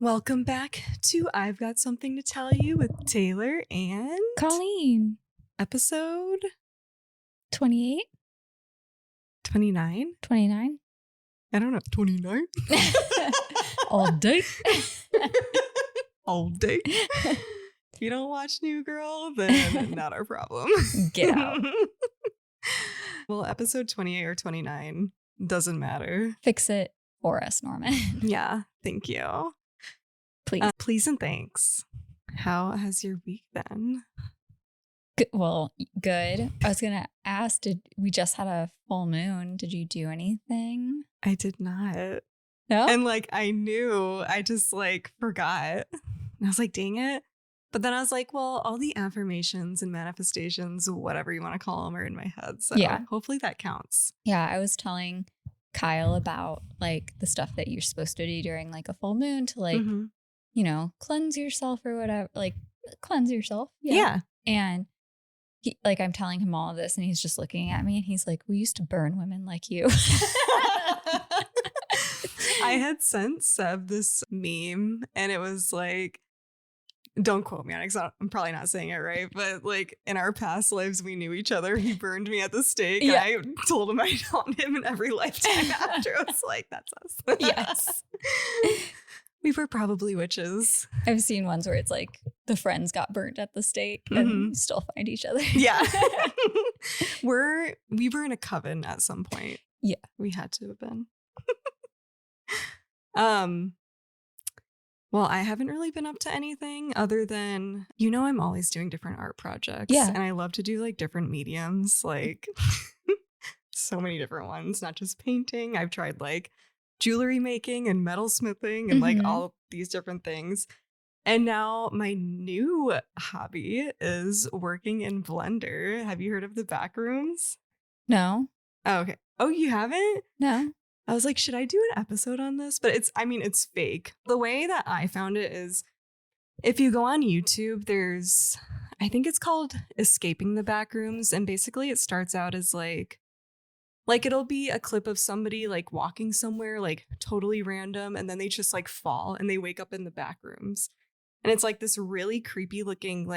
Welcome back to I've Got Something to Tell You with Tayler and Colleen. Episode 28? 29? 29? I don't know. 29? All day. All day. If you don't watch New Girl, then not our problem. Get out. Well, episode 28 or 29 doesn't matter. Fix it for us, Norman. Yeah, thank you. Please. Please and thanks. How has your week been? Good. I was going to ask, we just had a full moon. Did you do anything? I did not. No? And I knew, I just forgot. And I was like, dang it. But then I was like, well, all the affirmations and manifestations, whatever you want to call them, are in my head. So yeah, hopefully that counts. Yeah, I was telling Kyle about the stuff that you're supposed to do during a full moon to cleanse yourself or whatever, cleanse yourself. Yeah. And he, I'm telling him all of this and he's just looking at me and he's like, we used to burn women like you. I had sent Seb this meme and it was don't quote me on it because I'm probably not saying it right, but in our past lives, we knew each other. He burned me at the stake. Yeah. I told him I'd haunt him in every lifetime after. I was like, that's us. Yes. We were probably witches. I've seen ones where it's the friends got burnt at the stake and you still find each other. Yeah. We were in a coven at some point. Yeah. We had to have been. Well, I haven't really been up to anything other than, I'm always doing different art projects. Yeah. And I love to do different mediums, so many different ones, not just painting. I've tried jewelry making and metal smithing and all these different things. And now my new hobby is working in Blender. Have you heard of the back rooms? No. Oh, okay. Oh, you haven't? No. I was like, should I do an episode on this? But it's fake. The way that I found it is if you go on YouTube, I think it's called Escaping the Backrooms. And basically it starts out as it'll be a clip of somebody walking somewhere totally random. And then they just fall and they wake up in the back rooms. And it's this really creepy looking,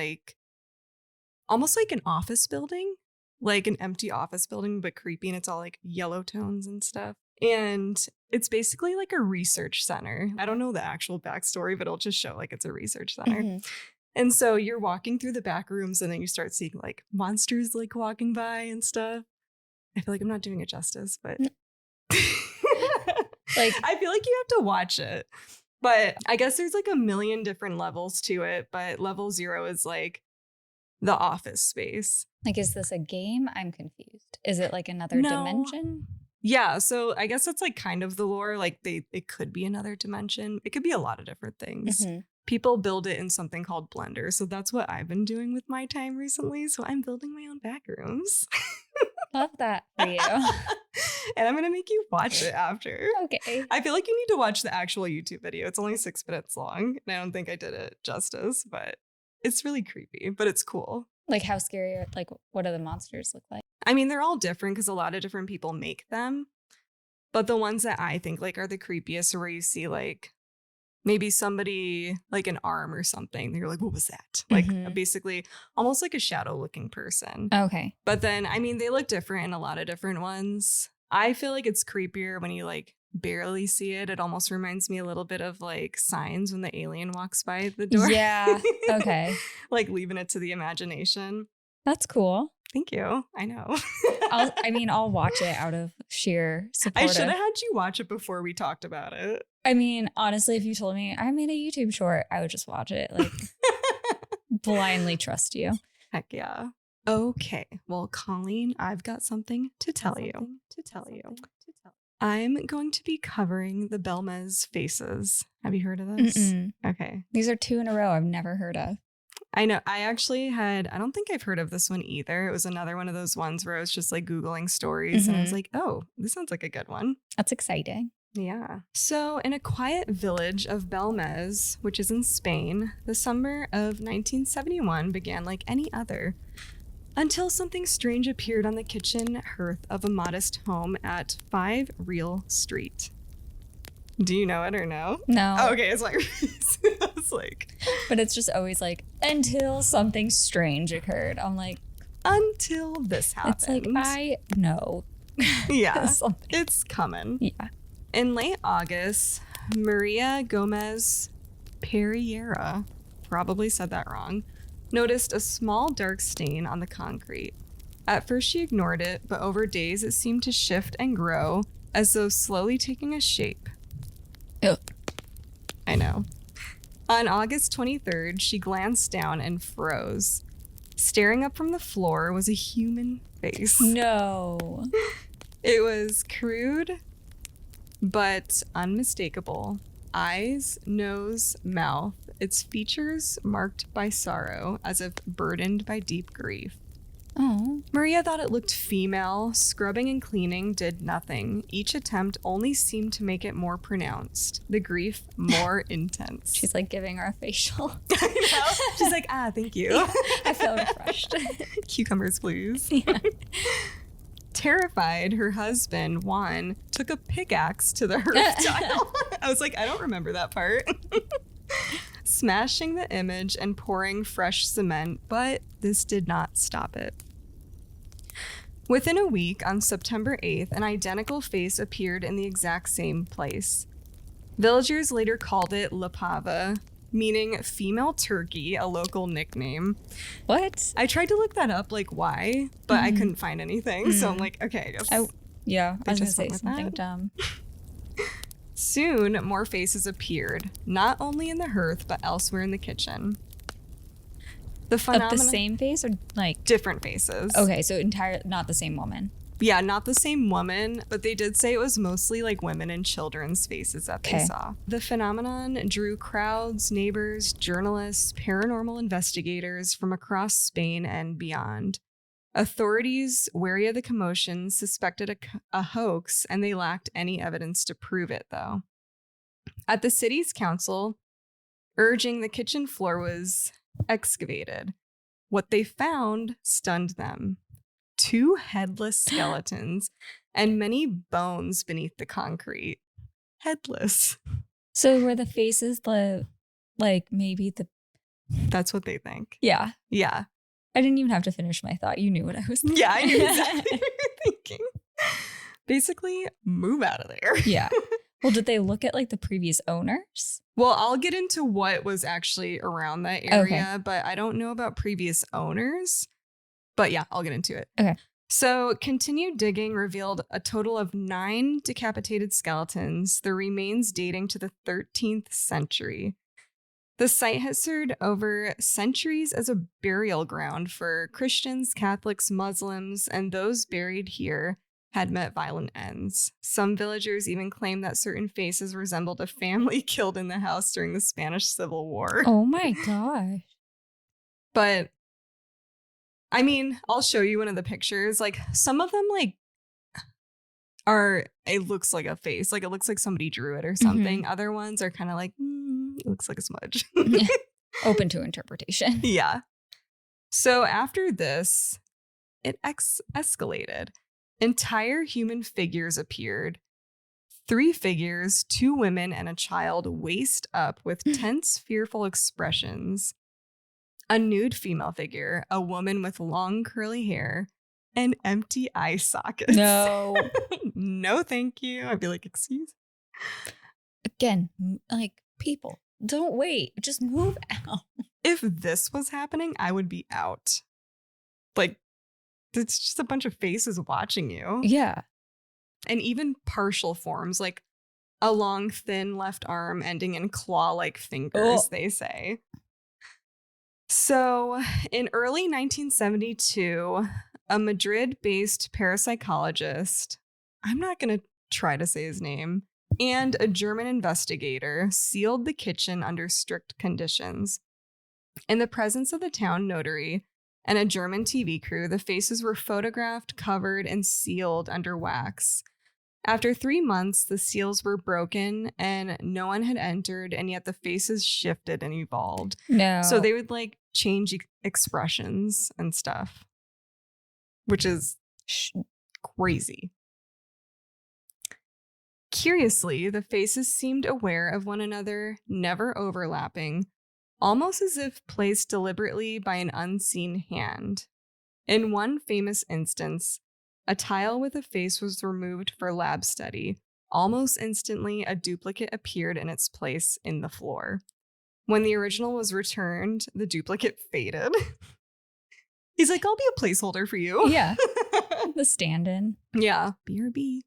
almost like an office building, an empty office building, but creepy. And it's all yellow tones and stuff. And it's basically a research center. I don't know the actual backstory, but it'll just show it's a research center. Mm-hmm. And so you're walking through the back rooms and then you start seeing monsters walking by and stuff. I feel I'm not doing it justice, but I feel you have to watch it. But I guess there's a million different levels to it. But level 0 is the office space. Is this a game? I'm confused. Is it another dimension? Yeah, so I guess that's kind of the lore. It could be another dimension. It could be a lot of different things. Mm-hmm. People build it in something called Blender. So that's what I've been doing with my time recently. So I'm building my own back rooms. Love that for you. And I'm going to make you watch it after. Okay. I feel you need to watch the actual YouTube video. It's only 6 minutes long. And I don't think I did it justice, but it's really creepy, but it's cool. How scary are, what do the monsters look like? I mean, they're all different because a lot of different people make them. But the ones that I think are the creepiest are where you see maybe somebody an arm or something. You're what was that? Basically almost a shadow looking person. Okay. But then, I mean, they look different in a lot of different ones. I feel it's creepier when you barely see it. It almost reminds me a little bit of Signs when the alien walks by the door. Yeah. Okay. Leaving it to the imagination. That's cool. Thank you. I know. I'll watch it out of sheer support. I should have had you watch it before we talked about it. I mean, honestly, if you told me I made a YouTube short, I would just watch it. Blindly trust you. Heck yeah. Okay. Well, Colleen, I've got something to tell you. I'm going to be covering the Bélmez Faces. Have you heard of this? Mm-mm. Okay. These are 2 in a row I've never heard of. I know. I don't think I've heard of this one either. It was another one of those ones where I was just Googling stories and I was oh, this sounds like a good one. That's exciting. Yeah. So in a quiet village of Belmez, which is in Spain, the summer of 1971 began like any other. Until something strange appeared on the kitchen hearth of a modest home at 5 Real Street. Do you know it or no? No. Oh, okay, it's like I was like, but it's just always like until something strange occurred. I'm like, until this happened. It's like I know. Yeah, it's coming. Yeah. In late August, Maria Gomez Pereira, probably said that wrong, noticed a small dark stain on the concrete. At first she ignored it, but over days it seemed to shift and grow as though slowly taking a shape. Ugh. I know. On August 23rd, she glanced down and froze. Staring up from the floor was a human face. No. It was crude, but unmistakable. Eyes, nose, mouth, its features marked by sorrow, as if burdened by deep grief. Oh. Maria thought it looked female. Scrubbing and cleaning did nothing. Each attempt only seemed to make it more pronounced. The grief more intense. She's like giving her a facial. I know. She's like, thank you. I feel refreshed. Cucumbers, please. Yeah. Terrified, her husband, Juan, took a pickaxe to the roof tile. I was like, I don't remember that part. Smashing the image and pouring fresh cement, but this did not stop it. Within a week, on September 8th, an identical face appeared in the exact same place. Villagers later called it La Pava, meaning female turkey, a local nickname. What? I tried to look that up, like why, but I couldn't find anything. So I'm like, okay, I guess. I was going to just say went with something that. dumb. Soon, more faces appeared, not only in the hearth, but elsewhere in the kitchen. The phenomenon... Of the same face or like... Different faces. Okay, so not the same woman. Yeah, not the same woman, but they did say it was mostly like women and children's faces that they saw. The phenomenon drew crowds, neighbors, journalists, paranormal investigators from across Spain and beyond. Authorities, wary of the commotion, suspected a hoax, and they lacked any evidence to prove it, though. At the city's council, urging the kitchen floor was excavated. What they found stunned them. 2 headless skeletons and many bones beneath the concrete. Headless. So were the faces maybe the... That's what they think. Yeah. Yeah. I didn't even have to finish my thought. You knew what I was thinking. Yeah, I knew exactly what you were thinking. Basically, move out of there. Yeah. Well, did they look at like the previous owners? Well, I'll get into what was actually around that area, but I don't know about previous owners. But yeah, I'll get into it. Okay. So continued digging revealed a total of 9 decapitated skeletons, the remains dating to the 13th century. The site has served over centuries as a burial ground for Christians, Catholics, Muslims, and those buried here had met violent ends. Some villagers even claim that certain faces resembled a family killed in the house during the Spanish Civil War. Oh my gosh. But, I mean, I'll show you one of the pictures. Like, some of them, like, it looks like a face. Like, it looks like somebody drew it or something. Mm-hmm. Other ones are kind of like, it looks like a smudge. Open to interpretation. Yeah. So after this, it escalated. Entire human figures appeared. 3 figures, 2 women and a child, waist up with tense, fearful expressions. A nude female figure, a woman with long curly hair, and empty eye sockets. No. No, thank you. I'd be like, excuse. Again, like, people, don't wait. Just move out. If this was happening, I would be out. Like, it's just a bunch of faces watching you. Yeah. And even partial forms, like a long, thin left arm ending in claw-like fingers, they say. So, in early 1972, a Madrid-based parapsychologist, I'm not going to try to say his name, and a German investigator sealed the kitchen under strict conditions. In the presence of the town notary and a German TV crew, the faces were photographed, covered, and sealed under wax. After 3 months, the seals were broken and no one had entered, and yet the faces shifted and evolved. No. So they would like change expressions and stuff, which is crazy. Curiously, the faces seemed aware of one another, never overlapping, almost as if placed deliberately by an unseen hand. In one famous instance, a tile with a face was removed for lab study. Almost instantly, a duplicate appeared in its place in the floor. When the original was returned, the duplicate faded. He's like, I'll be a placeholder for you. Yeah. The stand-in. Yeah. BRB.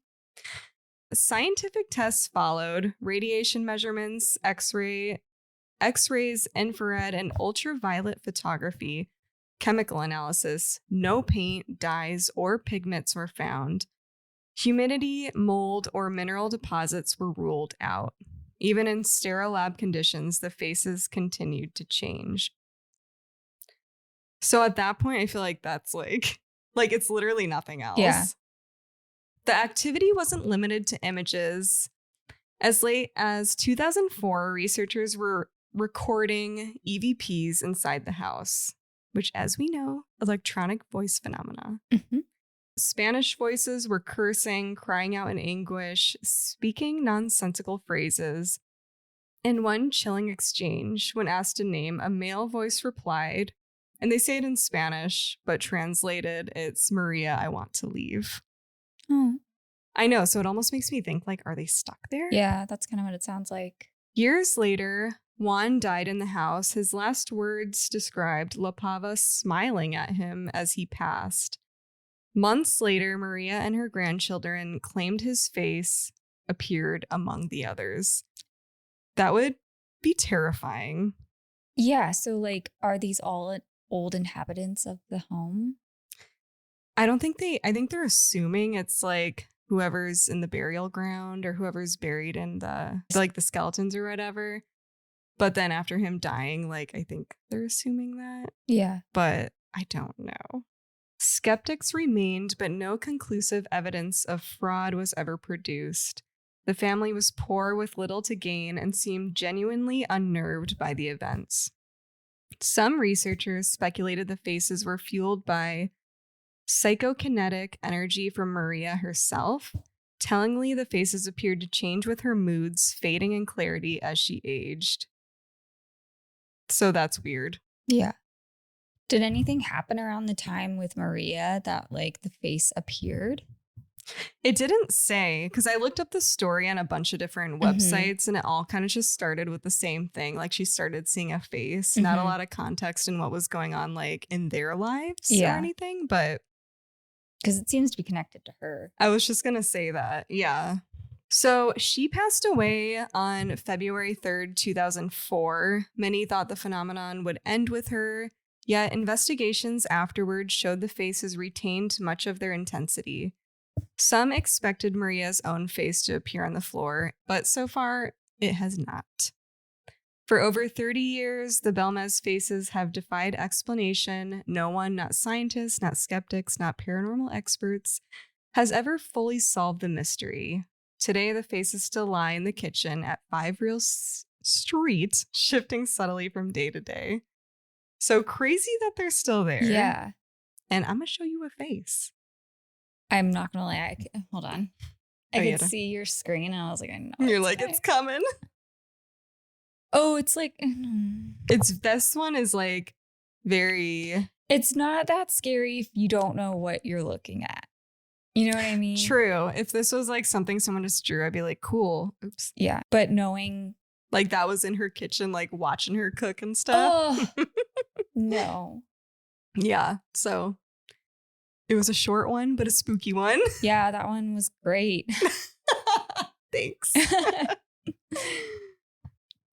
Scientific tests followed, radiation measurements, X-rays, infrared, and ultraviolet photography, chemical analysis. No paint, dyes, or pigments were found. Humidity, mold, or mineral deposits were ruled out. Even in sterile lab conditions, the faces continued to change. So at that point, I feel like that's like it's literally nothing else. Yeah. The activity wasn't limited to images. As late as 2004, researchers were recording EVPs inside the house, which, as we know, electronic voice phenomena. Mm-hmm. Spanish voices were cursing, crying out in anguish, speaking nonsensical phrases. In one chilling exchange, when asked to name, a male voice replied, and they say it in Spanish, but translated, it's Maria, I want to leave. Oh. I know, so it almost makes me think, like, are they stuck there? Yeah, that's kind of what it sounds like. Years later, Juan died in the house. His last words described La Pava smiling at him as he passed. Months later, Maria and her grandchildren claimed his face appeared among the others. That would be terrifying. Yeah, so, like, are these all old inhabitants of the home? I think they're assuming it's, like, whoever's in the burial ground or whoever's buried in the skeletons or whatever. But then after him dying, like, I think they're assuming that. Yeah. But I don't know. Skeptics remained, but no conclusive evidence of fraud was ever produced. The family was poor with little to gain and seemed genuinely unnerved by the events. Some researchers speculated the faces were fueled by psychokinetic energy from Maria herself. Tellingly, the faces appeared to change with her moods, fading in clarity as she aged. So that's weird. Yeah. Did anything happen around the time with Maria that, like, the face appeared? It didn't say, because I looked up the story on a bunch of different websites and it all kind of just started with the same thing. Like, she started seeing a face, not a lot of context in what was going on, like, in their lives or anything, but because it seems to be connected to her. I was just going to say that. Yeah. So she passed away on February 3rd, 2004. Many thought the phenomenon would end with her, yet investigations afterwards showed the faces retained much of their intensity. Some expected Maria's own face to appear on the floor, but so far it has not. For over 30 years, the Bélmez Faces have defied explanation. No one, not scientists, not skeptics, not paranormal experts, has ever fully solved the mystery. Today, the faces still lie in the kitchen at 5 Real Street, shifting subtly from day to day. So crazy that they're still there. Yeah. And I'm going to show you a face. I'm not going to lie. Hold on. I could see your screen and I was like, I know. You're like, it's coming. Oh, it's like. This one is like very. It's not that scary if you don't know what you're looking at. You know what I mean? True. If this was like something someone just drew, I'd be like, cool. Oops. Yeah. But knowing. Like that was in her kitchen, like watching her cook and stuff. Oh, no. Yeah. So it was a short one, but a spooky one. Yeah, that one was great. Thanks.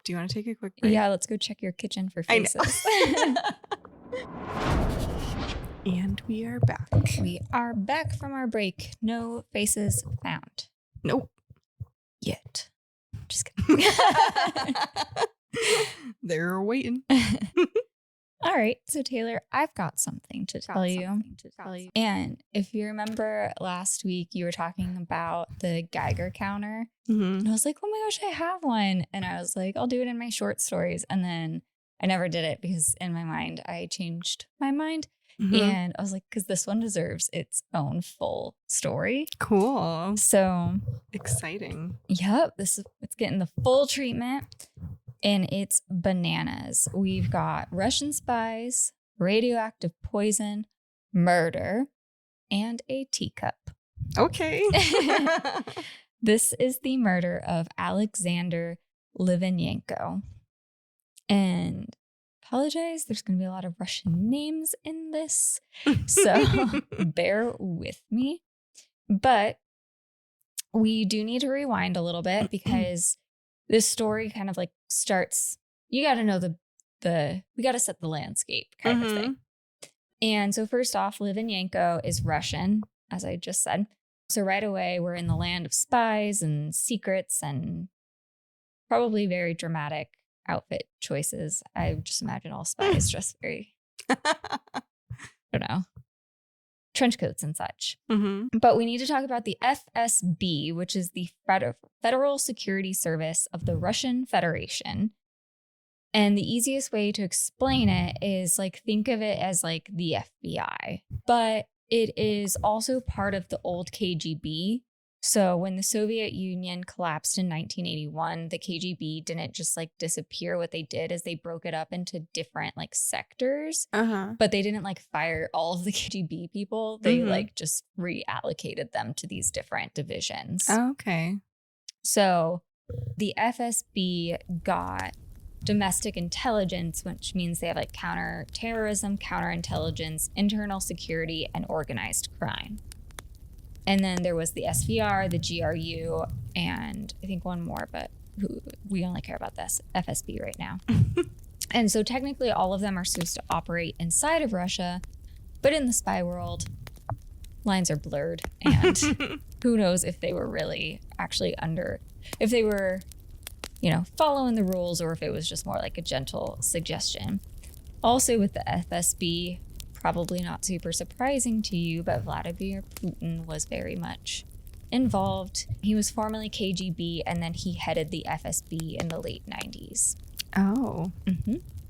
Do you want to take a quick break? Yeah, let's go check your kitchen for faces. And we are back. We are back from our break. No faces found. Nope. Yet. Just kidding. They're waiting. All right. So, Taylor, I've got something to tell you. And if you remember last week, you were talking about the Geiger counter. Mm-hmm. And I was like, oh my gosh, I have one. And I was like, I'll do it in my short stories. And then I never did it because in my mind, I changed my mind. And I was like, because this one deserves its own full story. Cool. So exciting. Yep, it's getting the full treatment, and it's bananas. We've got Russian spies, radioactive poison, murder, and a teacup. Okay. This is the murder of Alexander Litvinenko. And apologize, there's going to be a lot of Russian names in this, so bear with me. But we do need to rewind a little bit because this story kind of like starts, you got to know we got to set the landscape kind of thing. And so first off, Litvinenko is Russian, as I just said. So right away, we're in the land of spies and secrets and probably very dramatic outfit choices. I just imagine all spies dress very, I don't know, trench coats and such. But we need to talk about the FSB, which is the Federal Security Service of the Russian Federation. And the easiest way to explain it is like, think of it as like the FBI, but it is also part of the old KGB. So when the Soviet Union collapsed in 1981, the KGB didn't just like disappear. What they did is they broke it up into different like sectors, but they didn't like fire all of the KGB people. They like just reallocated them to these different divisions. Oh, okay. So the FSB got domestic intelligence, which means they have like counterterrorism, counterintelligence, internal security, and organized crime. And then there was the SVR, the GRU, and I think one more, but we only care about this, FSB right now. And so technically all of them are supposed to operate inside of Russia, but in the spy world, lines are blurred. And who knows if they were really actually if they were, following the rules, or if it was just more like a gentle suggestion. Also with the FSB, probably not super surprising to you, but Vladimir Putin was very much involved. He was formerly KGB, and then he headed the FSB in the late 90s. Oh.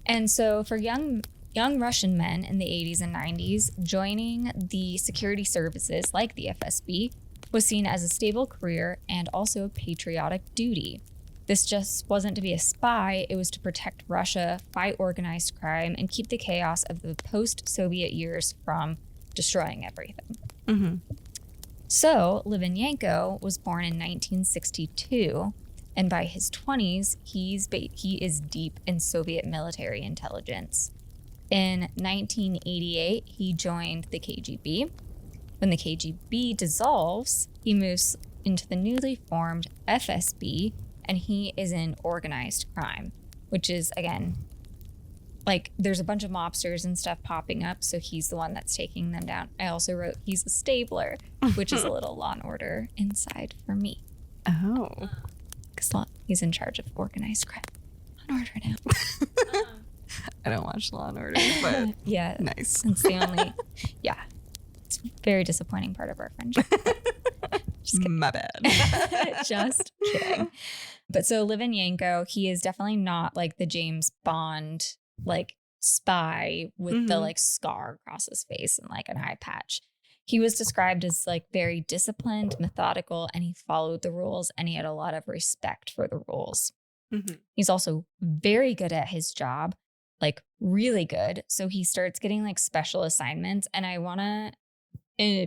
And so for young Russian men in the 80s and 90s, joining the security services like the FSB was seen as a stable career and also a patriotic duty. This just wasn't to be a spy, it was to protect Russia, fight organized crime, and keep the chaos of the post-Soviet years from destroying everything. So Litvinenko was born in 1962, and by his 20s, he is deep in Soviet military intelligence. In 1988, he joined the KGB. When the KGB dissolves, he moves into the newly formed FSB, and he is in organized crime, which is, again, like there's a bunch of mobsters and stuff popping up, so he's the one that's taking them down. I also wrote he's a stabler, which is a little Law and Order inside for me. Oh. Because he's in charge of organized crime. Law and Order now. I don't watch Law and Order, but yeah, nice. It's the only, it's a very disappointing part of our friendship. My bad. Just kidding. But so Litvinenko, he is definitely not like the James Bond like spy with the like scar across his face and like an eye patch. He was described as like very disciplined, methodical, and he followed the rules, and he had a lot of respect for the rules. He's also very good at his job, like really good. So he starts getting like special assignments. And I want to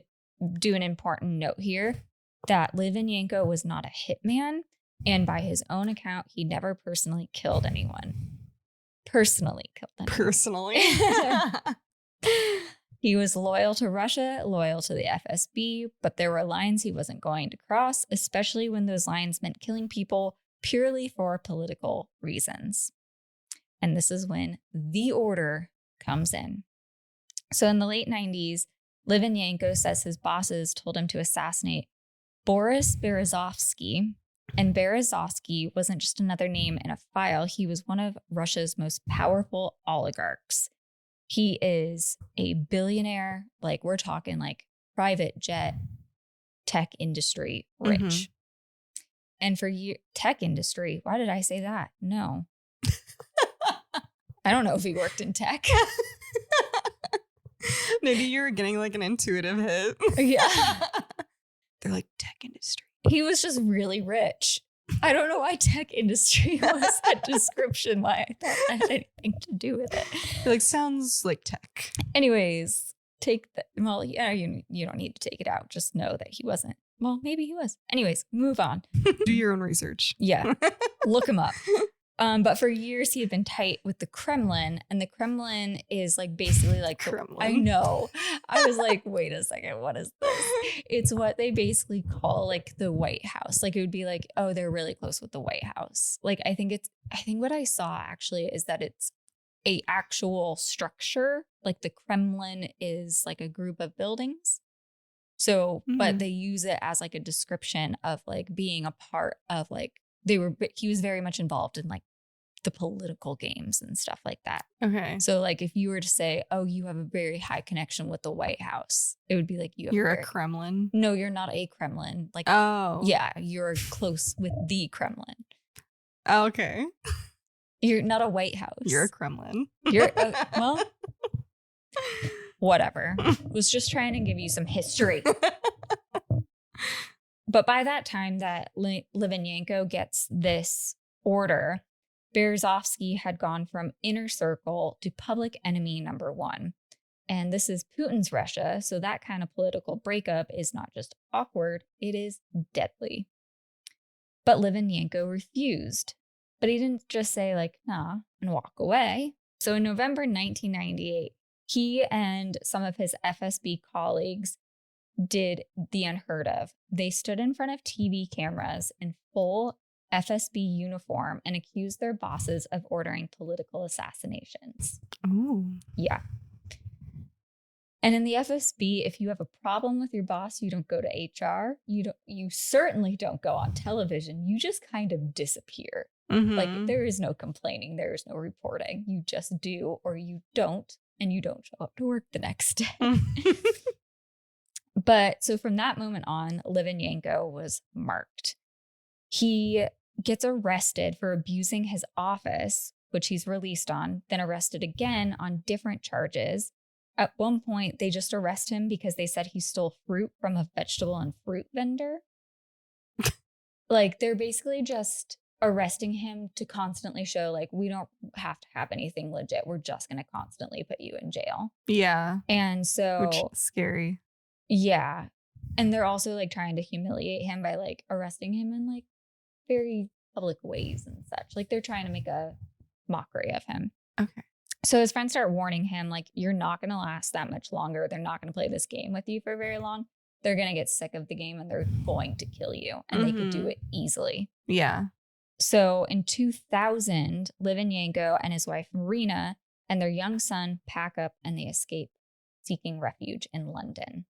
do an important note here that Litvinenko was not a hitman. And by his own account, he never personally killed anyone. Personally. He was loyal to Russia, loyal to the FSB, but there were lines he wasn't going to cross, especially when those lines meant killing people purely for political reasons. And this is when the order comes in. So in the late 90s, Litvinenko says his bosses told him to assassinate Boris Berezovsky. And Berezovsky wasn't just another name in a file. He was one of Russia's most powerful oligarchs. He is a billionaire, like we're talking like private jet, tech industry rich. And for tech industry, why did I say that? No. I don't know if he worked in tech. Maybe you were getting like an intuitive hit. Yeah. They're like, tech industry. He was just really rich. I don't know why tech industry was a description, why I thought that had anything to do with it. You're like, sounds like tech. Anyways, well, yeah, you don't need to take it out. Just know that he wasn't. Well, maybe he was. Anyways, move on. Do your own research. Yeah. Look him up. But for years he had been tight with the Kremlin, and the Kremlin is like basically like Kremlin. I know. I was like, wait a second, what is this? It's what they basically call like the White House. Like it would be like, oh, they're really close with the White House. Like I think what I saw actually is that it's a actual structure. Like the Kremlin is like a group of buildings. So, but they use it as like a description of like being a part of like he was very much involved in like the political games and stuff like that. Okay. So like if you were to say, oh, you have a very high connection with the White House, it would be like you're a Kremlin. No, you're not a Kremlin. Like, oh. Yeah, you're close with the Kremlin. Okay. You're not a White House. You're a Kremlin. You're, well, whatever. Was just trying to give you some history. But by that time that Litvinenko gets this order, Berezovsky had gone from inner circle to public enemy number one. And this is Putin's Russia. So that kind of political breakup is not just awkward, it is deadly. But Litvinenko refused. But he didn't just say like, nah, and walk away. So in November 1998, he and some of his FSB colleagues did the unheard of. They stood in front of TV cameras in full FSB uniform and accused their bosses of ordering political assassinations. Ooh. Yeah. And in the FSB, if you have a problem with your boss, you don't go to HR. You certainly don't go on television. You just kind of disappear. Mm-hmm. Like there is no complaining. There is no reporting. You just do or you don't, and you don't show up to work the next day. But so from that moment on, Litvinenko was marked. He gets arrested for abusing his office, which he's released on, then arrested again on different charges. At one point, they just arrest him because they said he stole fruit from a vegetable and fruit vendor. Like they're basically just arresting him to constantly show like, we don't have to have anything legit. We're just going to constantly put you in jail. Yeah. And so. Which is scary. Yeah. And they're also like trying to humiliate him by like arresting him in like very public ways and such. Like they're trying to make a mockery of him. Okay. So his friends start warning him, like, you're not going to last that much longer. They're not going to play this game with you for very long. They're going to get sick of the game and they're going to kill you. And they could do it easily. Yeah. So in 2000, Litvinenko and his wife Marina and their young son pack up and they escape, seeking refuge in London.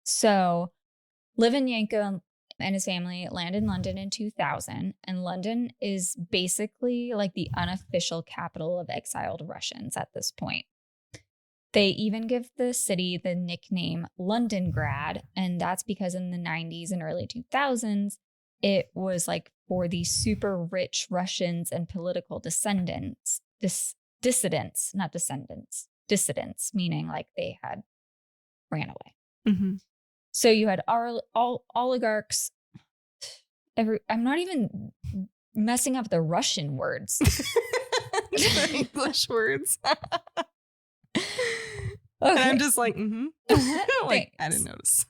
So Litvinenko and his family land in London in 2000, and London is basically like the unofficial capital of exiled Russians at this point. They even give the city the nickname Londongrad, and that's because in the 90s and early 2000s, it was like for the super rich Russians and political dissidents, not descendants, dissidents, meaning like they had ran away. Mm-hmm. So you had oligarchs. I'm not even messing up the Russian words. The English words. Okay. And I'm just like, like, I didn't notice.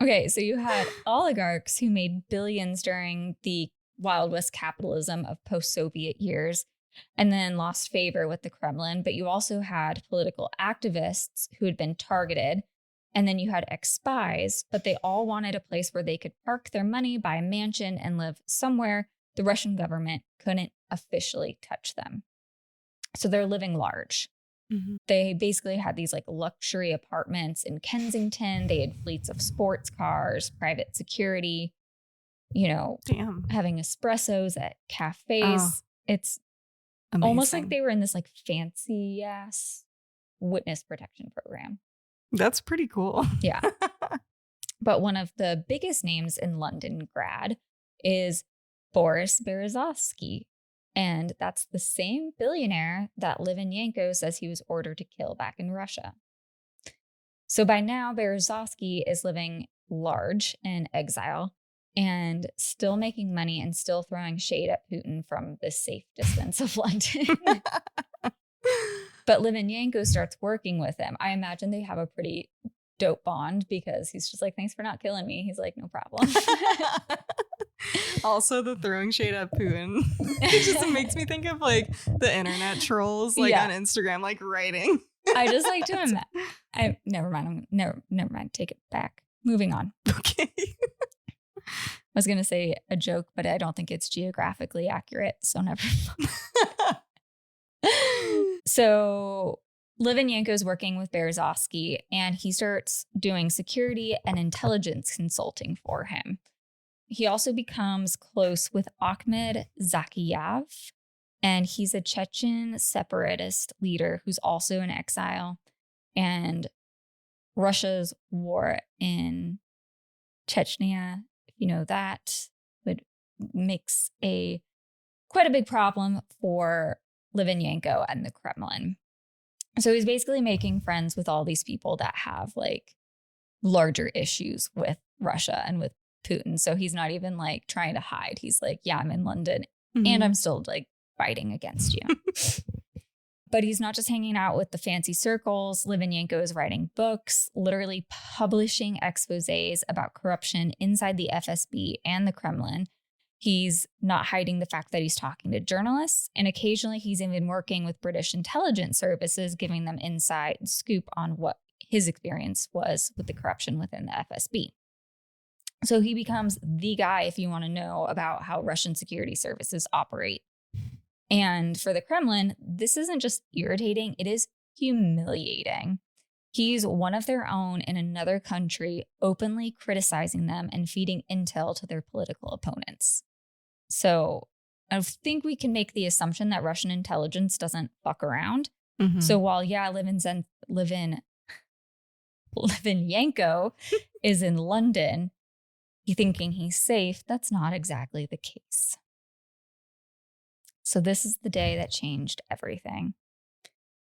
Okay, so you had oligarchs who made billions during the Wild West capitalism of post-Soviet years and then lost favor with the Kremlin. But you also had political activists who had been targeted. And then you had ex-spies, but they all wanted a place where they could park their money, buy a mansion, and live somewhere the Russian government couldn't officially touch them. So they're living large. Mm-hmm. They basically had these like luxury apartments in Kensington. They had fleets of sports cars, private security, having espressos at cafes. Oh, it's amazing. Almost like they were in this like fancy ass witness protection program. That's pretty cool. Yeah. But one of the biggest names in Londongrad is Boris Berezovsky. And that's the same billionaire that Litvinenko says he was ordered to kill back in Russia. So by now, Berezovsky is living large in exile and still making money and still throwing shade at Putin from the safe distance of London. But Litvinenko starts working with him. I imagine they have a pretty dope bond because he's just like, thanks for not killing me. He's like, no problem. Also, the throwing shade at Putin. It just makes me think of like the internet trolls like on Instagram, like writing. I just like to imagine. Never mind. Never mind. Take it back. Moving on. Okay. I was going to say a joke, but I don't think it's geographically accurate. So never mind. So Litvinenko is working with Berezovsky and he starts doing security and intelligence consulting for him. He also becomes close with Akhmed Zakiyev, and he's a Chechen separatist leader who's also in exile. And Russia's war in Chechnya, if you know that, makes quite a big problem for Litvinenko and the Kremlin. So he's basically making friends with all these people that have like larger issues with Russia and with Putin. So he's not even like trying to hide. He's like, yeah, I'm in London and I'm still like fighting against you. But he's not just hanging out with the fancy circles. Litvinenko is writing books, literally publishing exposés about corruption inside the FSB and the Kremlin. He's not hiding the fact that he's talking to journalists. And occasionally he's even working with British intelligence services, giving them inside scoop on what his experience was with the corruption within the FSB. So he becomes the guy if you want to know about how Russian security services operate. And for the Kremlin, this isn't just irritating, it is humiliating. He's one of their own in another country, openly criticizing them and feeding intel to their political opponents. So I think we can make the assumption that Russian intelligence doesn't fuck around. So while, Litvinenko is in London, thinking he's safe, that's not exactly the case. So this is the day that changed everything.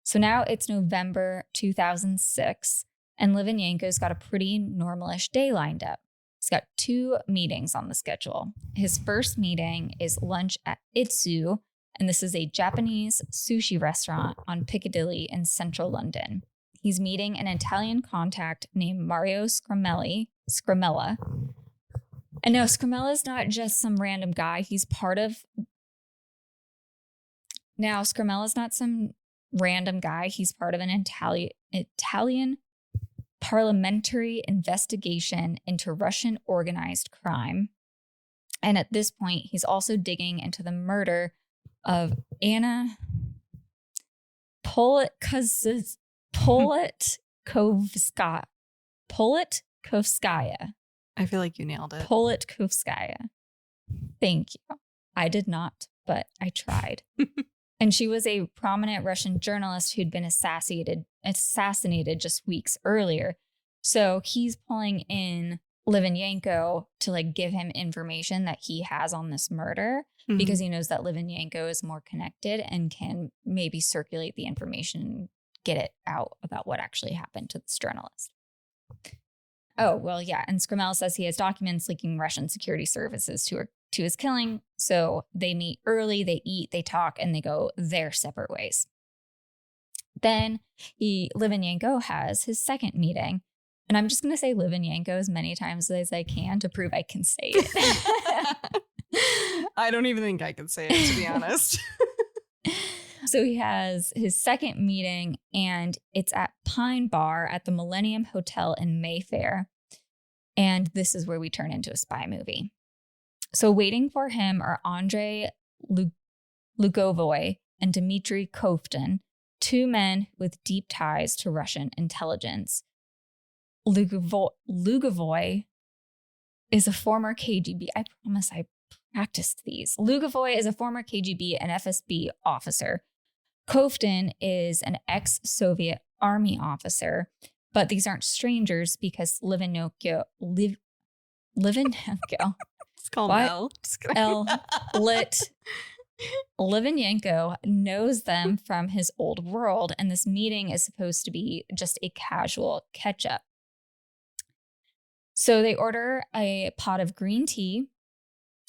So now it's November 2006, and Litvinenko's got a pretty normalish day lined up. He's got 2 meetings on the schedule. His first meeting is lunch at Itsu, and this is a Japanese sushi restaurant on Piccadilly in central London. He's meeting an Italian contact named Mario Scramella. And no, Scramella's not just some random guy. He's part of... Now, Scramella's not some random guy. He's part of an Italian parliamentary investigation into Russian organized crime. And at this point, he's also digging into the murder of Anna Politkovskaya. I feel like you nailed it. Politkovskaya. Thank you. I did not, but I tried. And she was a prominent Russian journalist who'd been assassinated just weeks earlier. So he's pulling in Litvinenko to like give him information that he has on this murder because he knows that Litvinenko is more connected and can maybe circulate the information and get it out about what actually happened to this journalist. Oh, well, yeah. And Scramella says he has documents linking Russian security services to his killing. So they meet early, they eat, they talk, and they go their separate ways. Then Litvinenko has his second meeting. And I'm just going to say Litvinenko as many times as I can to prove I can say it. I don't even think I can say it, to be honest. So he has his second meeting, and it's at Pine Bar at the Millennium Hotel in Mayfair. And this is where we turn into a spy movie. So waiting for him are Andrei Lugovoy and Dmitry Koftin, 2 men with deep ties to Russian intelligence. Lugovoy is a former KGB. I promise I practiced these. Lugovoy is a former KGB and FSB officer. Koftin is an ex-Soviet army officer, but these aren't strangers because Litvinenko. It's called what? L. L. Lit. Litvinenko knows them from his old world, and this meeting is supposed to be just a casual catch-up. So they order a pot of green tea.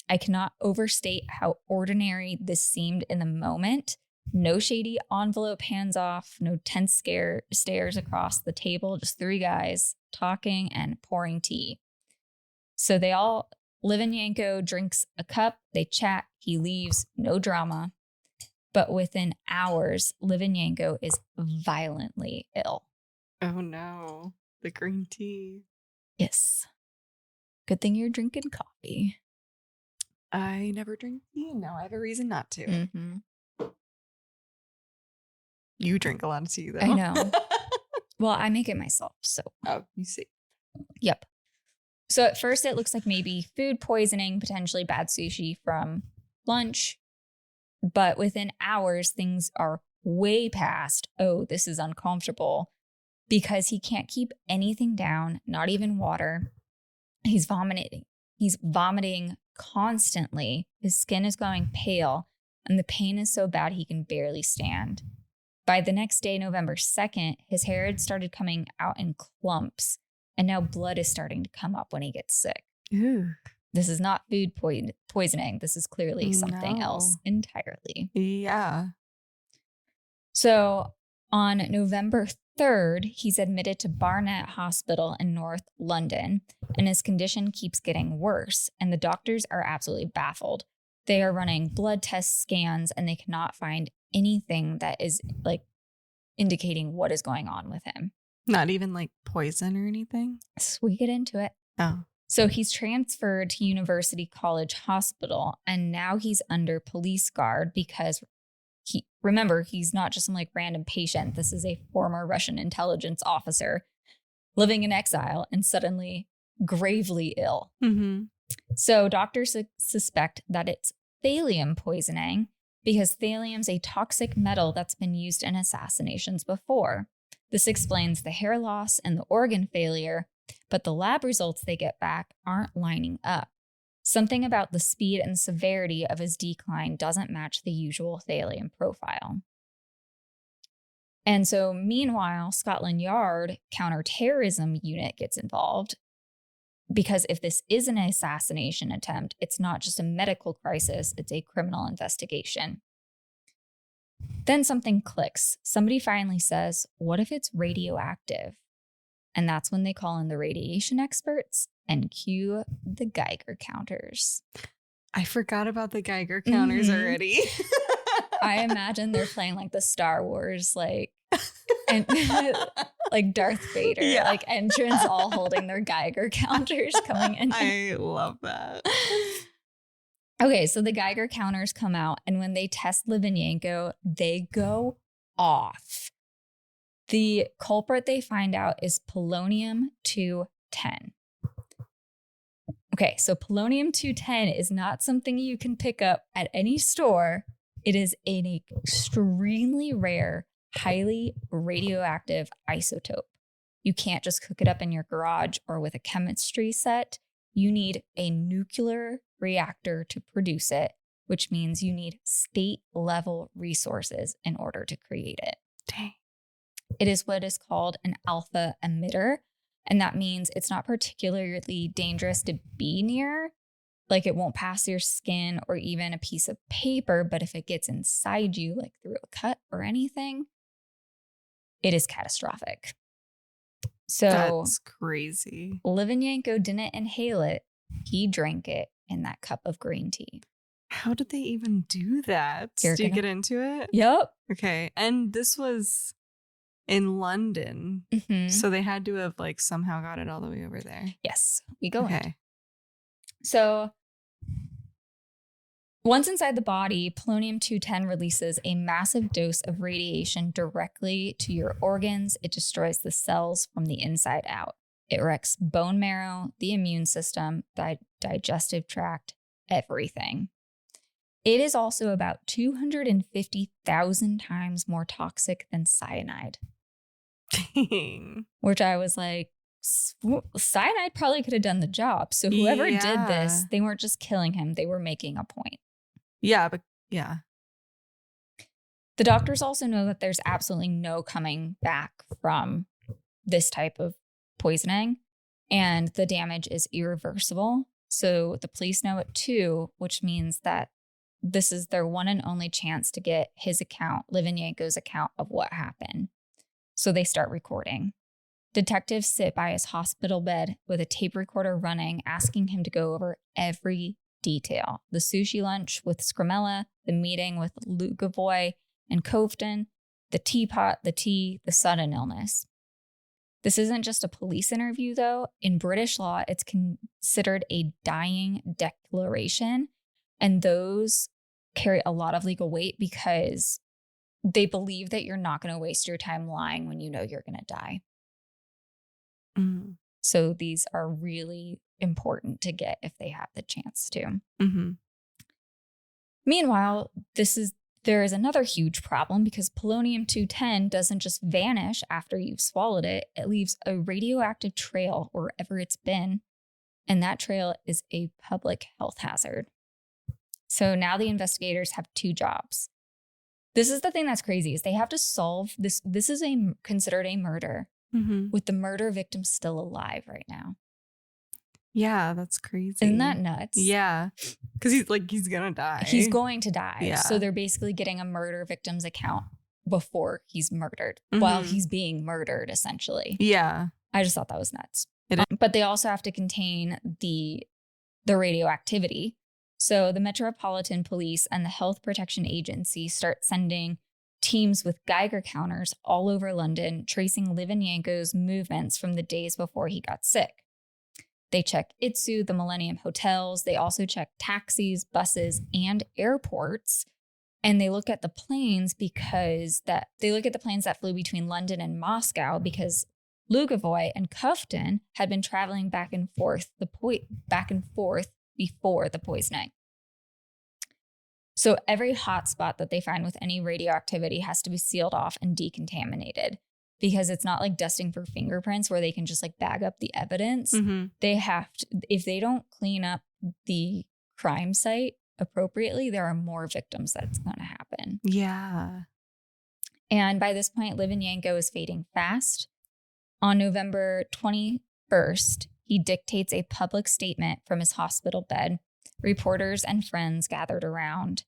I cannot overstate how ordinary this seemed in the moment. No shady envelope hands-off, no tense stares across the table, just three guys talking and pouring tea. So Litvinenko drinks a cup, they chat, he leaves, no drama. But within hours, Litvinenko is violently ill. Oh no, the green tea. Yes. Good thing you're drinking coffee. I never drink tea, and now I have a reason not to. Mm-hmm. You drink a lot of tea, though. I know. Well, I make it myself, so. Oh, you see. Yep. So at first it looks like maybe food poisoning, potentially bad sushi from lunch. But within hours, things are way past, oh, this is uncomfortable, because he can't keep anything down, not even water. He's vomiting. He's vomiting constantly. His skin is going pale, and the pain is so bad he can barely stand. By the next day, November 2nd, his hair had started coming out in clumps, and now blood is starting to come up when he gets sick. Ew. This is not food poisoning. This is clearly something else entirely. Yeah. So on November 3rd, he's admitted to Barnet Hospital in North London, and his condition keeps getting worse, and the doctors are absolutely baffled. They are running blood test scans, and they cannot find anything that is like indicating what is going on with him. Not even like poison or anything? So we get into it. Oh. So he's transferred to University College Hospital, and now he's under police guard because he's not just some like random patient. This is a former Russian intelligence officer living in exile and suddenly gravely ill. Mm-hmm. So doctors suspect that it's thallium poisoning because thallium's a toxic metal that's been used in assassinations before. This explains the hair loss and the organ failure, but the lab results they get back aren't lining up. Something about the speed and severity of his decline doesn't match the usual thallium profile. And so meanwhile, Scotland Yard counterterrorism unit gets involved because if this is an assassination attempt, it's not just a medical crisis, it's a criminal investigation. Then something clicks. Somebody finally says, what if it's radioactive? And that's when they call in the radiation experts and cue the Geiger counters. I forgot about the Geiger counters already. I imagine they're playing like the Star Wars, like, and like Darth Vader, like entrance, all holding their Geiger counters coming in. I love that. Okay, so the Geiger counters come out, and when they test Litvinenko, they go off. The culprit they find out is polonium-210. Okay, so polonium-210 is not something you can pick up at any store. It is an extremely rare, highly radioactive isotope. You can't just cook it up in your garage or with a chemistry set. You need a nuclear reactor to produce it, which means you need state-level resources in order to create it. Dang. It is what is called an alpha emitter, and that means it's not particularly dangerous to be near. Like it won't pass your skin or even a piece of paper, but if it gets inside you, like through a cut or anything, it is catastrophic. So that's crazy. Litvinenko didn't inhale it. He drank it in that cup of green tea. How did they even do that? Do you get into it? Yep. Okay. And this was in London. Mm-hmm. So they had to have like somehow got it all the way over there. Yes. We go okay. in. So once inside the body, polonium-210 releases a massive dose of radiation directly to your organs. It destroys the cells from the inside out. It wrecks bone marrow, the immune system, the digestive tract, everything. It is also about 250,000 times more toxic than cyanide. Dang. Which I was like, cyanide probably could have done the job. So whoever did this, they weren't just killing him, they were making a point. Yeah, but Yeah. The doctors also know that there's absolutely no coming back from this type of poisoning, and the damage is irreversible. So the police know it too, which means that this is their one and only chance to get his account, Litvinenko's account of what happened. So they start recording. Detectives sit by his hospital bed with a tape recorder running, asking him to go over every detail. The sushi lunch with Scramella, the meeting with Lugavoy and Cofton, the teapot, the tea, the sudden illness. This isn't just a police interview, though. In British law, it's considered a dying declaration, and those carry a lot of legal weight because they believe that you're not going to waste your time lying when you know you're going to die. Mm. So these are really important to get if they have the chance to. Mm-hmm. Meanwhile, there is another huge problem because polonium-210 doesn't just vanish after you've swallowed it. It leaves a radioactive trail wherever it's been, and that trail is a public health hazard. So now the investigators have two jobs. This is the thing that's crazy, is they have to solve this. This is considered a murder with the murder victim still alive right now. Yeah, that's crazy. Isn't that nuts? Yeah. Because he's going to die. He's going to die. Yeah. So they're basically getting a murder victim's account before he's murdered, while he's being murdered, essentially. Yeah. I just thought that was nuts. It is. But they also have to contain the radioactivity. So the Metropolitan Police and the Health Protection Agency start sending teams with Geiger counters all over London, tracing Litvinenko's movements from the days before he got sick. They check Itsu, the Millennium hotels. They also check taxis, buses, and airports. And they look at the planes that flew between London and Moscow because Lugavoy and Cofton had been traveling back and forth before the poisoning. So every hotspot that they find with any radioactivity has to be sealed off and decontaminated, because it's not like dusting for fingerprints where they can just like bag up the evidence. They have to, if they don't clean up the crime site appropriately, there are more victims that's going to happen. Yeah. And by this point, Litvinenko is fading fast. On November 21st, he dictates a public statement from his hospital bed. Reporters and friends gathered around,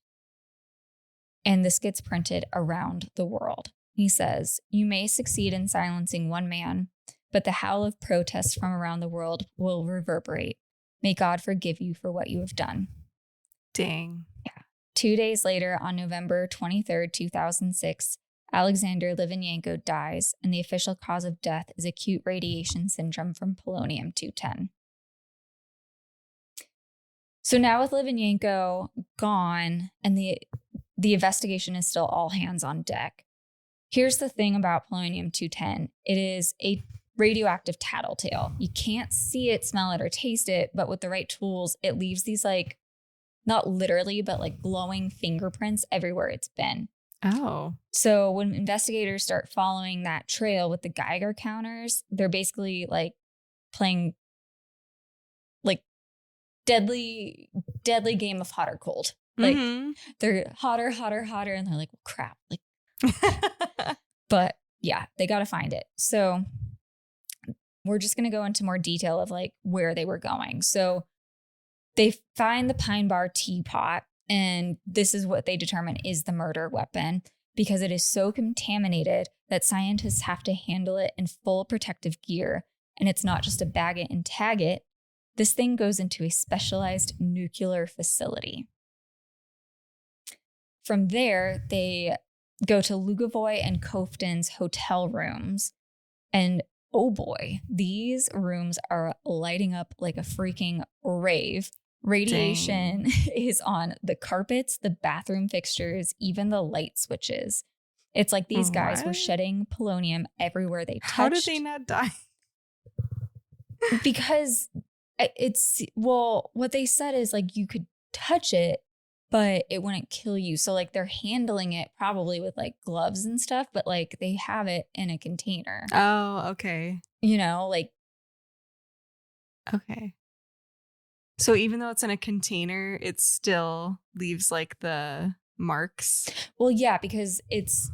and this gets printed around the world. He says, "You may succeed in silencing one man, but the howl of protest from around the world will reverberate. May God forgive you for what you have done." Dang. Yeah. 2 days later, on November 23rd, 2006, Alexander Litvinenko dies, and the official cause of death is acute radiation syndrome from polonium-210. So now with Litvinenko gone and the investigation is still all hands on deck. Here's the thing about polonium-210. It is a radioactive tattletale. You can't see it, smell it, or taste it, but with the right tools, it leaves these like, not literally, but like glowing fingerprints everywhere it's been. Oh. So when investigators start following that trail with the Geiger counters, they're basically like playing like deadly game of hot or cold. Like they're hotter, and they're like, well, crap. Like, but yeah, they got to find it. So we're just going to go into more detail of like where they were going. So they find the Pine Bar teapot, and this is what they determine is the murder weapon because it is so contaminated that scientists have to handle it in full protective gear. And it's not just a bag it and tag it. This thing goes into a specialized nuclear facility. From there, they go to Lugavoy and Cofton's hotel rooms. And oh boy, these rooms are lighting up like a freaking rave. Radiation is on the carpets, the bathroom fixtures, even the light switches. It's like these guys were shedding polonium everywhere they touched. How did they not die? Because what they said is like you could touch it, but it wouldn't kill you. So like they're handling it probably with like gloves and stuff, but like they have it in a container. Oh, okay. You know, like. Okay. So even though it's in a container, it still leaves like the marks? Well, yeah, because it's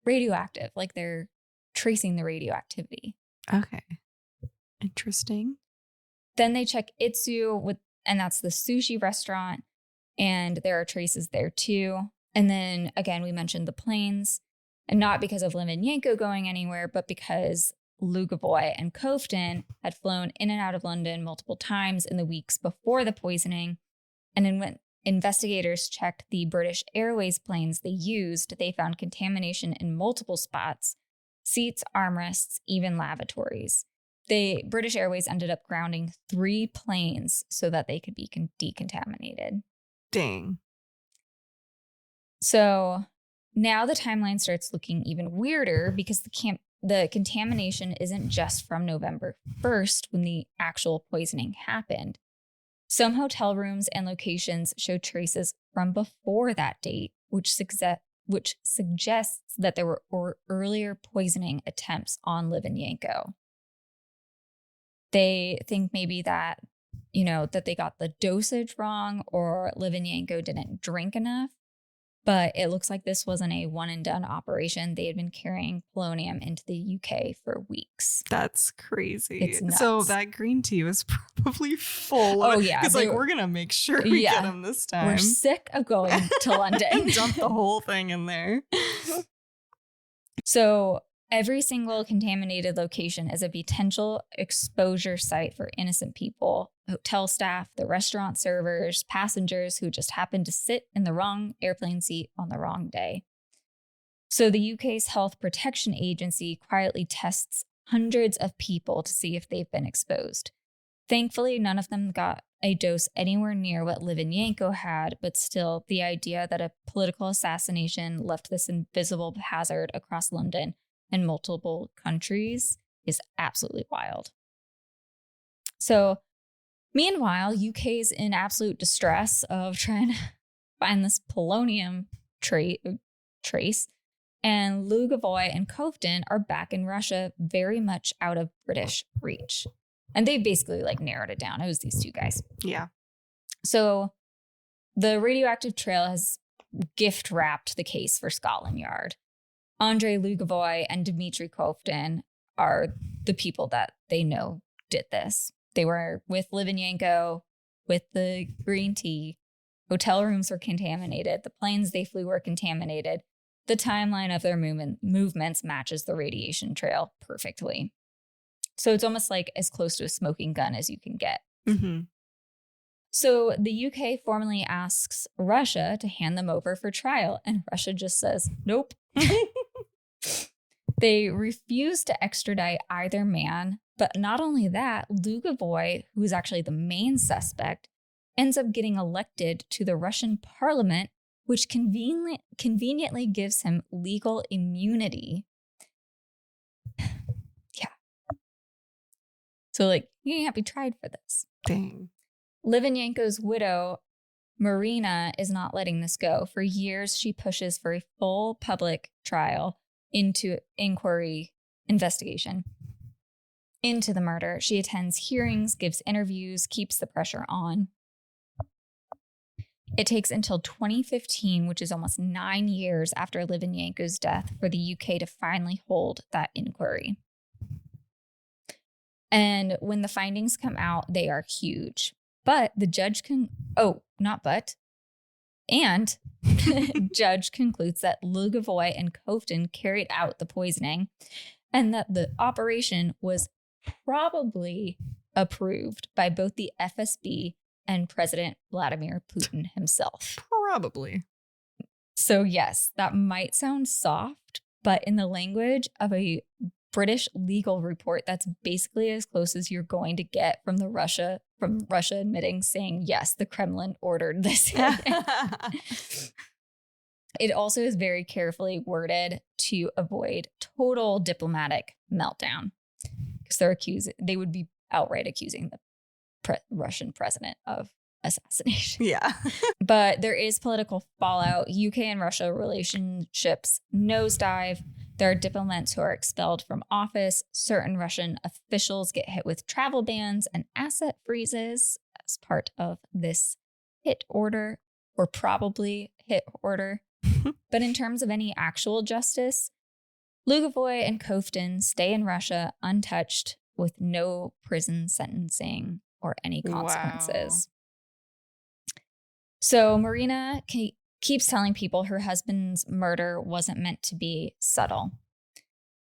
radioactive. Like they're tracing the radioactivity. Okay. Interesting. Then they check Itsu and that's the sushi restaurant, and there are traces there too. And then again, we mentioned the planes, and not because of Litvinenko going anywhere, but because Lugovoy and Kofton had flown in and out of London multiple times in the weeks before the poisoning. And then when investigators checked the British Airways planes they used, they found contamination in multiple spots: seats, armrests, even lavatories. British Airways ended up grounding 3 planes so that they could be decontaminated. Dang. So now the timeline starts looking even weirder because the contamination isn't just from November 1st when the actual poisoning happened. Some hotel rooms and locations show traces from before that date, which suggests that there were earlier poisoning attempts on Litvinenko. They think maybe that, that they got the dosage wrong or Litvinenko didn't drink enough. But it looks like this wasn't a one-and-done operation. They had been carrying polonium into the UK for weeks. That's crazy. It's nuts. So that green tea was probably full. Oh, yeah. Because we're going to make sure we get them this time. We're sick of going to London. Dump the whole thing in there. So every single contaminated location is a potential exposure site for innocent people, hotel staff, the restaurant servers, passengers who just happened to sit in the wrong airplane seat on the wrong day. So the UK's Health Protection Agency quietly tests hundreds of people to see if they've been exposed. Thankfully, none of them got a dose anywhere near what Litvinenko had, but still, the idea that a political assassination left this invisible hazard across London and multiple countries is absolutely wild. So, meanwhile, UK's in absolute distress of trying to find this polonium trace, and Lugovoy and Kofton are back in Russia, very much out of British reach. And they basically narrowed it down. It was these 2 guys. Yeah. So the radioactive trail has gift wrapped the case for Scotland Yard. Andrei Lugovoy and Dmitry Kofton are the people that they know did this. They were with Litvinenko, with the green tea. Hotel rooms were contaminated. The planes they flew were contaminated. The timeline of their movements matches the radiation trail perfectly. So it's almost like as close to a smoking gun as you can get. Mm-hmm. So the UK formally asks Russia to hand them over for trial, and Russia just says, nope. They refuse to extradite either man, but not only that, Lugovoy, who is actually the main suspect, ends up getting elected to the Russian parliament, which conveniently gives him legal immunity. Yeah. So, you can't be tried for this. Dang. Litvinenko's widow, Marina, is not letting this go. For years, she pushes for a full public trial into investigation into the murder. She attends hearings, gives interviews, keeps the pressure on. It takes until 2015, which is almost 9 years after Litvinenko's death, for the UK to finally hold that inquiry. And when the findings come out, they are huge. But the judge judge concludes that Lugovoy and Kofton carried out the poisoning and that the operation was probably approved by both the FSB and President Vladimir Putin himself. Probably. So yes, that might sound soft, but in the language of a British legal report, that's basically as close as you're going to get from Russia admitting, saying, yes, the Kremlin ordered this. It also is very carefully worded to avoid total diplomatic meltdown, because they would be outright accusing the Russian president of assassination. Yeah. But there is political fallout. UK and Russia relationships nosedive. There are diplomats who are expelled from office. Certain Russian officials get hit with travel bans and asset freezes as part of this hit order or probably hit order. But in terms of any actual justice, Lugavoy and Koftin stay in Russia untouched with no prison sentencing or any consequences. Wow. So Marina keeps telling people her husband's murder wasn't meant to be subtle.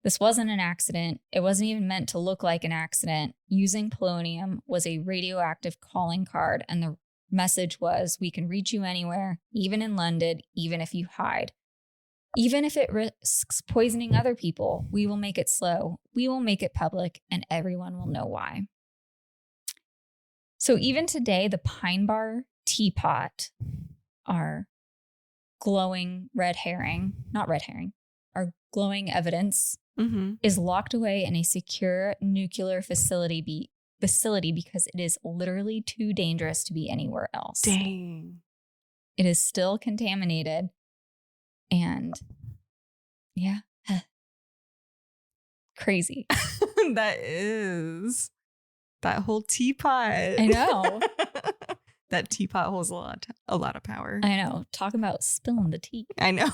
This wasn't an accident. It wasn't even meant to look like an accident. Using polonium was a radioactive calling card, and the message was, we can reach you anywhere, even in London, even if you hide. Even if it risks poisoning other people, we will make it slow. We will make it public, and everyone will know why. So even today, the Pine Bar teapot, our glowing our glowing evidence is locked away in a secure nuclear facility because it is literally too dangerous to be anywhere else. Dang. It is still contaminated. And yeah, crazy. That is. That whole teapot. I know. That teapot holds a lot of power. I know. Talk about spilling the tea. I know.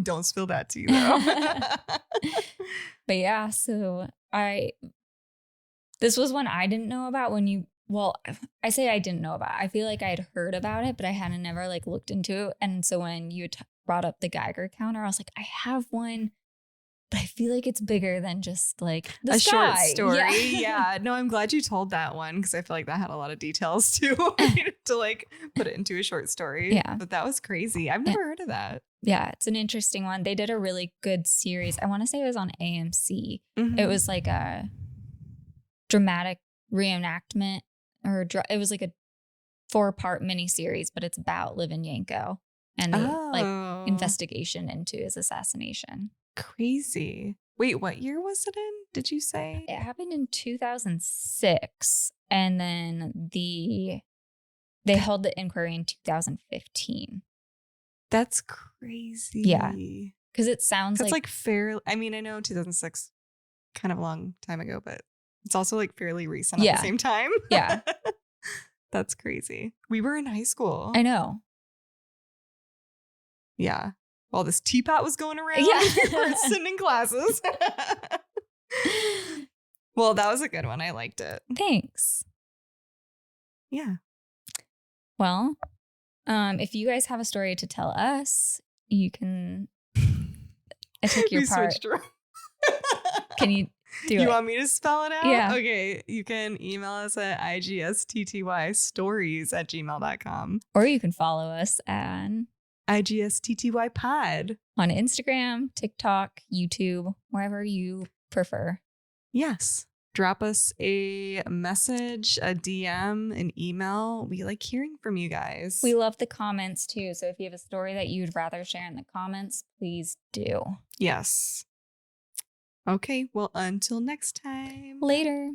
Don't spill that tea though. But yeah, so this was one I didn't know about I say I didn't know about. I feel like I had heard about it, but I hadn't never like looked into it. And so when you brought up the Geiger counter, I was like, I have one, but I feel like it's bigger than just like the sky. Short story. Yeah. Yeah. No, I'm glad you told that one because I feel like that had a lot of details too to like put it into a short story. Yeah. But that was crazy. I've never heard of that. Yeah, it's an interesting one. They did a really good series. I want to say it was on AMC. It was like a dramatic reenactment, or it was like a 4-part miniseries, but it's about Litvinenko and the like investigation into his assassination. Crazy. Wait, what year was it in? Did you say? It happened in 2006, and then they held the inquiry in 2015. That's crazy. Yeah, because it sounds like fairly. I mean, I know 2006, kind of a long time ago, but it's also like fairly recent at the same time. Yeah, that's crazy. We were in high school. I know. Yeah. While this teapot was going around, we were sitting in classes. Well, that was a good one. I liked it. Thanks. Yeah. Well, if you guys have a story to tell us, you can take your part. Can you do it? You want me to spell it out? Yeah. Okay. You can email us at igsttystories@gmail.com. Or you can follow us at IGSTTYpod on Instagram, TikTok, YouTube, wherever you prefer. Yes. Drop us a message, a DM, an email. We like hearing from you guys. We love the comments too. So if you have a story that you'd rather share in the comments, please do. Yes. Okay. Well, until next time. Later.